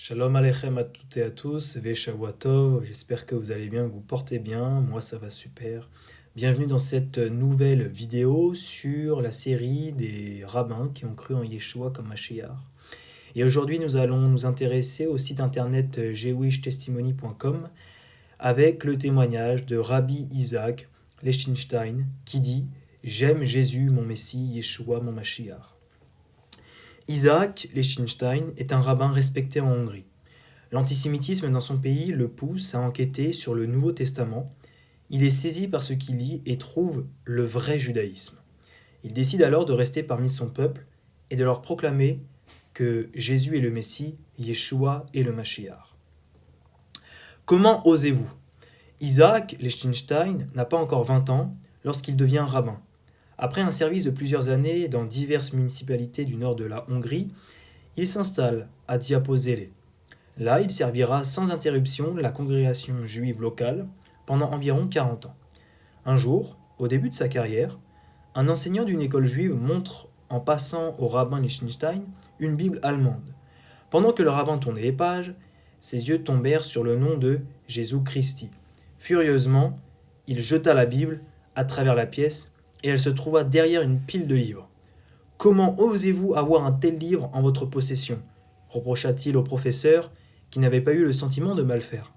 Shalom Aleichem à toutes et à tous, Veshavua Tov, j'espère que vous allez bien, que vous portez bien, moi ça va super. Bienvenue dans cette nouvelle vidéo sur la série des rabbins qui ont cru en Yeshua comme Mashiach. Et aujourd'hui nous allons nous intéresser au site internet jewishtestimony.com avec le témoignage de Rabbi Isaac Lichtenstein qui dit « J'aime Jésus mon Messie, Yeshua mon Mashiach ». Isaac Lichtenstein est un rabbin respecté en Hongrie. L'antisémitisme dans son pays le pousse à enquêter sur le Nouveau Testament. Il est saisi par ce qu'il lit et trouve le vrai judaïsme. Il décide alors de rester parmi son peuple et de leur proclamer que Jésus est le Messie, Yeshua est le Mashiach. Comment osez-vous ? Isaac Lichtenstein n'a pas encore 20 ans lorsqu'il devient rabbin. Après un service de plusieurs années dans diverses municipalités du nord de la Hongrie, il s'installe à Diapozele. Là, il servira sans interruption la congrégation juive locale pendant environ 40 ans. Un jour, au début de sa carrière, un enseignant d'une école juive montre en passant au rabbin Lichtenstein une Bible allemande. Pendant que le rabbin tournait les pages, ses yeux tombèrent sur le nom de Jésus Christi. Furieusement, il jeta la Bible à travers la pièce et elle se trouva derrière une pile de livres. « Comment osez-vous avoir un tel livre en votre possession » reprocha-t-il au professeur qui n'avait pas eu le sentiment de mal faire.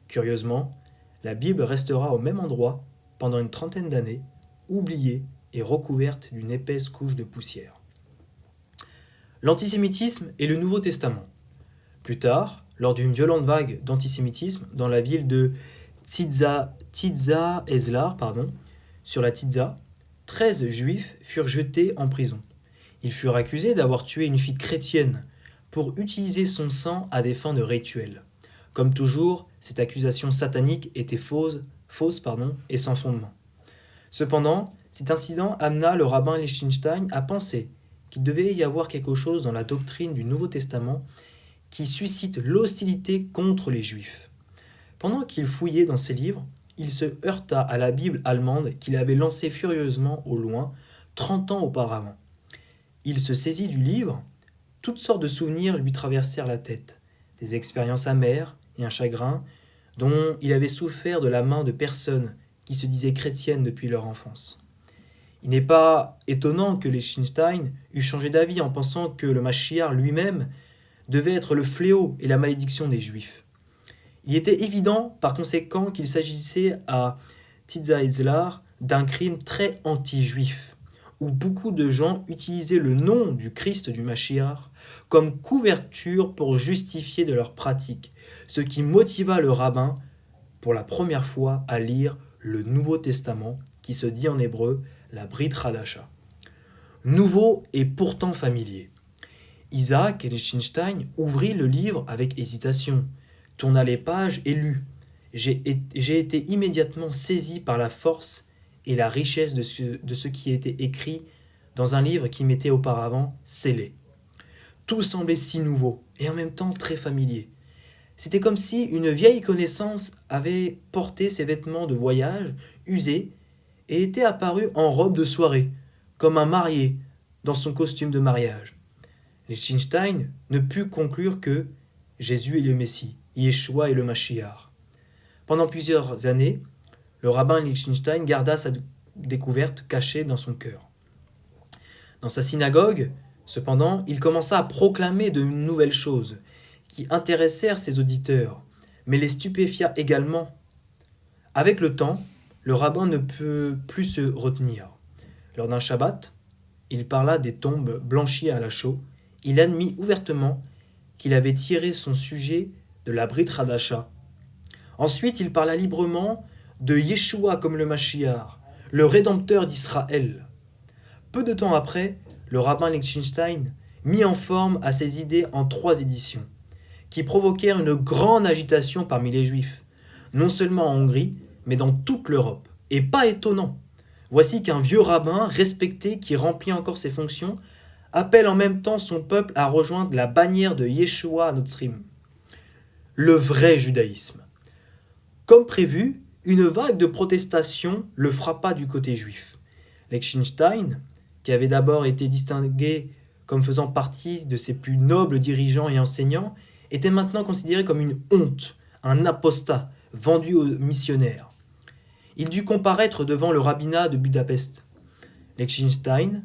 Curieusement, la Bible restera au même endroit pendant une trentaine d'années, oubliée et recouverte d'une épaisse couche de poussière. L'antisémitisme et le Nouveau Testament. Plus tard, lors d'une violente vague d'antisémitisme dans la ville de Tidza Ezlar, sur la Tidza, 13 juifs furent jetés en prison. Ils furent accusés d'avoir tué une fille chrétienne pour utiliser son sang à des fins de rituel. Comme toujours, cette accusation satanique était fausse et sans fondement. Cependant, cet incident amena le rabbin Lichtenstein à penser qu'il devait y avoir quelque chose dans la doctrine du Nouveau Testament qui suscite l'hostilité contre les Juifs. Pendant qu'il fouillait dans ses livres, il se heurta à la Bible allemande qu'il avait lancée furieusement au loin 30 ans auparavant. Il se saisit du livre. Toutes sortes de souvenirs lui traversèrent la tête, des expériences amères et un chagrin dont il avait souffert de la main de personnes qui se disaient chrétiennes depuis leur enfance. Il n'est pas étonnant que Lichtenstein eût changé d'avis en pensant que le Mashiach lui-même devait être le fléau et la malédiction des Juifs. Il était évident par conséquent qu'il s'agissait à Tidza Ezlar d'un crime très anti-juif, où beaucoup de gens utilisaient le nom du Christ du Mashiach comme couverture pour justifier de leurs pratiques, ce qui motiva le rabbin pour la première fois à lire le Nouveau Testament, qui se dit en hébreu la Brit Hadasha. Nouveau et pourtant familier. Isaac Lichtenstein ouvrit le livre avec hésitation, tourna les pages et lut. J'ai été immédiatement saisi par la force et la richesse de ce qui était écrit dans un livre qui m'était auparavant scellé. Tout semblait si nouveau et en même temps très familier. C'était comme si une vieille connaissance avait porté ses vêtements de voyage usés et était apparue en robe de soirée, comme un marié dans son costume de mariage. Lichtenstein ne put conclure que Jésus est le Messie, Yeshua est le Mashiach. Pendant plusieurs années, le rabbin Lichtenstein garda sa découverte cachée dans son cœur. Dans sa synagogue, cependant, il commença à proclamer de nouvelles choses qui intéressèrent ses auditeurs, mais les stupéfia également. Avec le temps, le rabbin ne peut plus se retenir. Lors d'un Shabbat, il parla des tombes blanchies à la chaux. Il admit ouvertement qu'il avait tiré son sujet de la Brit Hadasha. Ensuite, il parla librement de Yeshua comme le Mashiach, le Rédempteur d'Israël. Peu de temps après, le rabbin Lichtenstein mit en forme à ses idées en 3 éditions, qui provoquèrent une grande agitation parmi les Juifs, non seulement en Hongrie, mais dans toute l'Europe. Et pas étonnant. Voici qu'un vieux rabbin respecté qui remplit encore ses fonctions appelle en même temps son peuple à rejoindre la bannière de Yeshua Notzrim, le vrai judaïsme. Comme prévu, une vague de protestation le frappa du côté juif. Lichtenstein, qui avait d'abord été distingué comme faisant partie de ses plus nobles dirigeants et enseignants, était maintenant considéré comme une honte, un apostat vendu aux missionnaires. Il dut comparaître devant le rabbinat de Budapest. Liechtenstein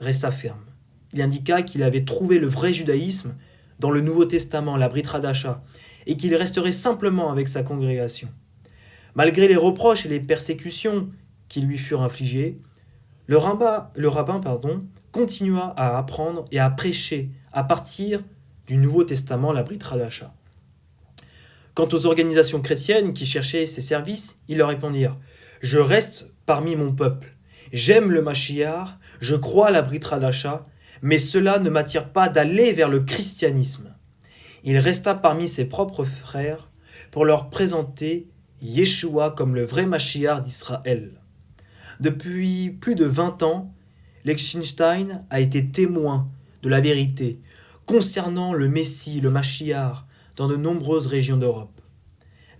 resta ferme. Il indiqua qu'il avait trouvé le vrai judaïsme dans le Nouveau Testament, la Brit Hadasha, et qu'il resterait simplement avec sa congrégation. Malgré les reproches et les persécutions qui lui furent infligées, le rabbin continua à apprendre et à prêcher à partir du Nouveau Testament, la Brit Hadasha. Quant aux organisations chrétiennes qui cherchaient ses services, ils leur répondirent « Je reste parmi mon peuple. J'aime le Mashiach, je crois à la Brit Hadasha, mais cela ne m'attire pas d'aller vers le christianisme. » Il resta parmi ses propres frères pour leur présenter Yeshua comme le vrai Mashiach d'Israël. Depuis plus de 20 ans, Liechtenstein a été témoin de la vérité concernant le Messie, le Mashiach, dans de nombreuses régions d'Europe.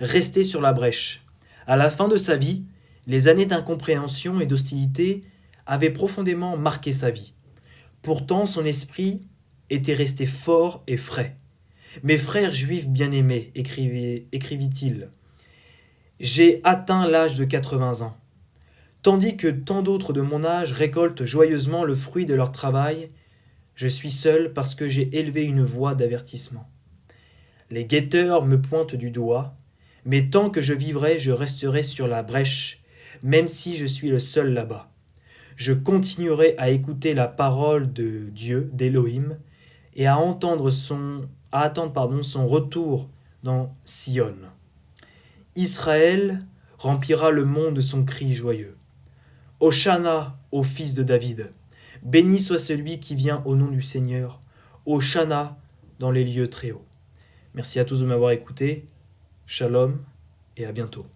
Resté sur la brèche, à la fin de sa vie, les années d'incompréhension et d'hostilité avaient profondément marqué sa vie. Pourtant, son esprit était resté fort et frais. « Mes frères juifs bien-aimés, écrivit-il, j'ai atteint l'âge de 80 ans. Tandis que tant d'autres de mon âge récoltent joyeusement le fruit de leur travail, je suis seul parce que j'ai élevé une voix d'avertissement. Les guetteurs me pointent du doigt, mais tant que je vivrai, je resterai sur la brèche, même si je suis le seul là-bas. Je continuerai à écouter la parole de Dieu, d'Élohim, et à attendre son retour dans Sion. Israël remplira le monde de son cri joyeux. Hosanna au fils de David. Béni soit celui qui vient au nom du Seigneur. Hosanna dans les lieux très hauts. Merci à tous de m'avoir écouté. Shalom et à bientôt.